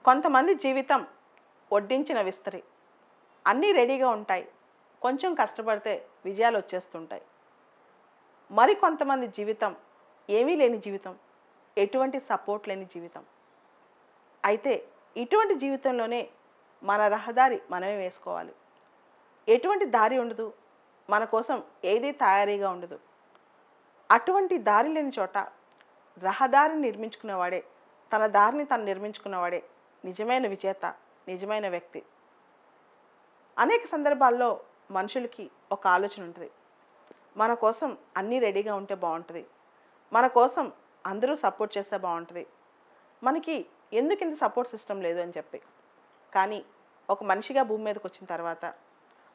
కొంతమంది జీవితం వడ్డించిన విస్తరి. అన్నీ రెడీగా ఉంటాయి. కొంచెం కష్టపడితే విజయాలు వచ్చేస్తుంటాయి. మరి కొంతమంది జీవితం ఏమీ లేని జీవితం, ఎటువంటి సపోర్ట్ లేని జీవితం. అయితే ఇటువంటి జీవితంలోనే మన రహదారి మనమే వేసుకోవాలి. ఎటువంటి దారి ఉండదు, మన కోసం ఏది తయారీగా ఉండదు. అటువంటి దారి లేని చోట రహదారిని నిర్మించుకునేవాడే, తన దారిని తను నిర్మించుకున్నవాడే నిజమైన విజేత, నిజమైన వ్యక్తి. అనేక సందర్భాల్లో మనుషులకి ఒక ఆలోచన ఉంటుంది, మన కోసం అన్నీ రెడీగా ఉంటే బాగుంటుంది, మన కోసం అందరూ సపోర్ట్ చేస్తే బాగుంటుంది, మనకి ఎందుకు ఇంత సపోర్ట్ సిస్టమ్ లేదు అని చెప్పి. కానీ ఒక మనిషిగా భూమి మీదకి వచ్చిన తర్వాత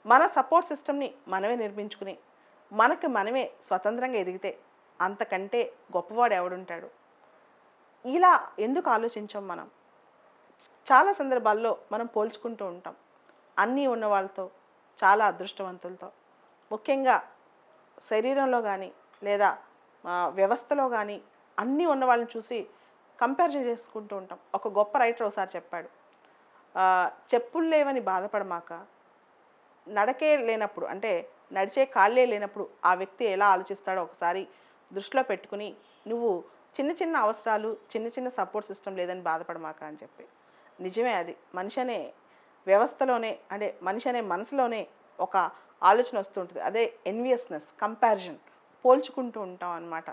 మన సపోర్ట్ సిస్టమ్ని మనమే నిర్మించుకుని మనకు మనమే స్వతంత్రంగా ఎదిగితే అంతకంటే గొప్పవాడు ఎవడుంటాడు? ఇలా ఎందుకు ఆలోచించాం మనం? చాలా సందర్భాల్లో మనం పోల్చుకుంటూ ఉంటాం అన్నీ ఉన్న వాళ్ళతో, చాలా అదృష్టవంతులతో. ముఖ్యంగా శరీరంలో కానీ లేదా వ్యవస్థలో కానీ అన్నీ ఉన్న వాళ్ళని చూసి కంపారిజన్ చేసుకుంటూ ఉంటాం. ఒక గొప్ప రైటర్ ఒకసారి చెప్పాడు, చెప్పులు లేవని బాధపడమాక, నడకే లేనప్పుడు అంటే నడిచే కాళ్ళే లేనప్పుడు ఆ వ్యక్తి ఎలా ఆలోచిస్తాడో ఒకసారి దృష్టిలో పెట్టుకుని నువ్వు చిన్న చిన్న అవసరాలు, చిన్న చిన్న సపోర్ట్ సిస్టమ్ లేదని బాధపడమాక అని చెప్పి. నిజమే, అది మనిషి అనే వ్యవస్థలోనే అంటే మనిషి అనే మనసులోనే ఒక ఆలోచన వస్తుంటుంది. అదే ఎన్వియస్నెస్, కంపారిజన్, పోల్చుకుంటూ ఉంటాం అన్నమాట.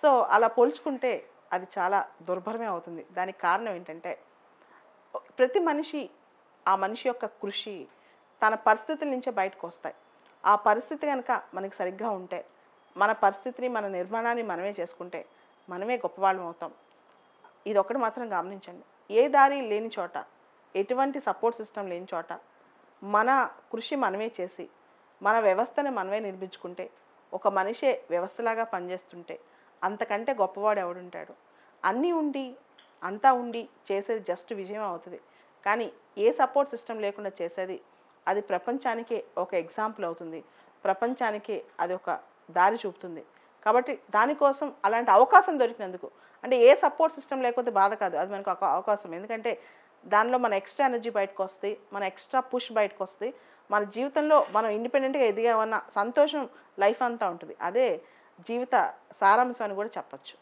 సో అలా పోల్చుకుంటే అది చాలా దుర్భరమే అవుతుంది. దానికి కారణం ఏంటంటే ప్రతి మనిషి, ఆ మనిషి యొక్క కృషి తన పరిస్థితుల నుంచే బయటకు వస్తాయి. ఆ పరిస్థితి కనుక మనకి సరిగ్గా ఉంటే, మన పరిస్థితిని, మన నిర్మాణాన్ని మనమే చేసుకుంటే మనమే గొప్పవాళ్ళం అవుతాం. ఇది ఒకటి మాత్రం గమనించండి, ఏ దారి లేని చోట, ఎటువంటి సపోర్ట్ సిస్టమ్ లేని చోట మన కృషి మనమే చేసి మన వ్యవస్థని మనమే నిర్మించుకుంటే, ఒక మనిషే వ్యవస్థలాగా పనిచేస్తుంటే అంతకంటే గొప్పవాడు ఎవడుంటాడు? అన్నీ ఉండి, అంతా ఉండి చేసేది జస్ట్ విజయం అవుతుంది. కానీ ఏ సపోర్ట్ సిస్టమ్ లేకుండా చేసేది అది ప్రపంచానికే ఒక ఎగ్జాంపుల్ అవుతుంది, ప్రపంచానికే అది ఒక దారి చూపుతుంది. కాబట్టి దానికోసం అలాంటి అవకాశం దొరికినందుకు, అంటే ఏ సపోర్ట్ సిస్టమ్ లేకపోతే బాధ కాదు, అది మనకు ఒక అవకాశం. ఎందుకంటే దానిలో మన ఎక్స్ట్రా ఎనర్జీ బయటకు వస్తుంది, మన ఎక్స్ట్రా పుష్ బయటకు వస్తుంది, మన జీవితంలో మనం ఇండిపెండెంట్గా ఎదిగామన్న సంతోషం లైఫ్ అంతా ఉంటుంది. అదే జీవిత సారాంశం అని కూడా చెప్పచ్చు.